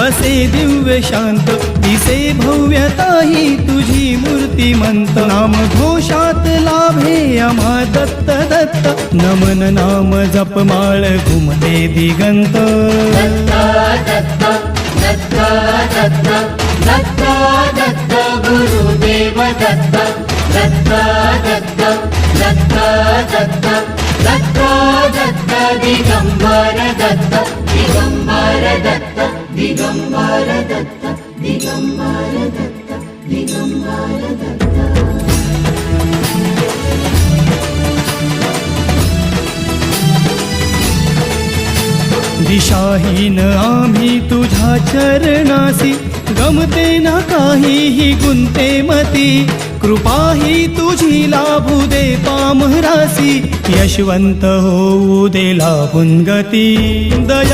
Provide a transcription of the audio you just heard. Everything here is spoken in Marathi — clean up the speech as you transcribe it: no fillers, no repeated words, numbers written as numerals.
असे दिव्य शांत दिसे भव्यताही तुझी मूर्तिमंत नाम घोषात लाभे आम्हा दत्त दत्त नमन नाम जपमाळ घुमते दिगंत दत्ता दत्ता दत्ता दत्ता दत्ता दत्ता गुरुदेव दत्ता दत्ता दत्ता दत्ता दत्ता दत्ता दत्ता दिगंबर दत्ता दिगंबर दत्ता दिगंबर दत्ता दिगंबर दत्ता दिगंबर दत्ता दिशाहीन आम्ही तुझ्या चरणासी गमते ना काहीही गुंते मती कृपाही तुझी लाभू दे पामरासी यशवंत होऊ दे लाभून गती दया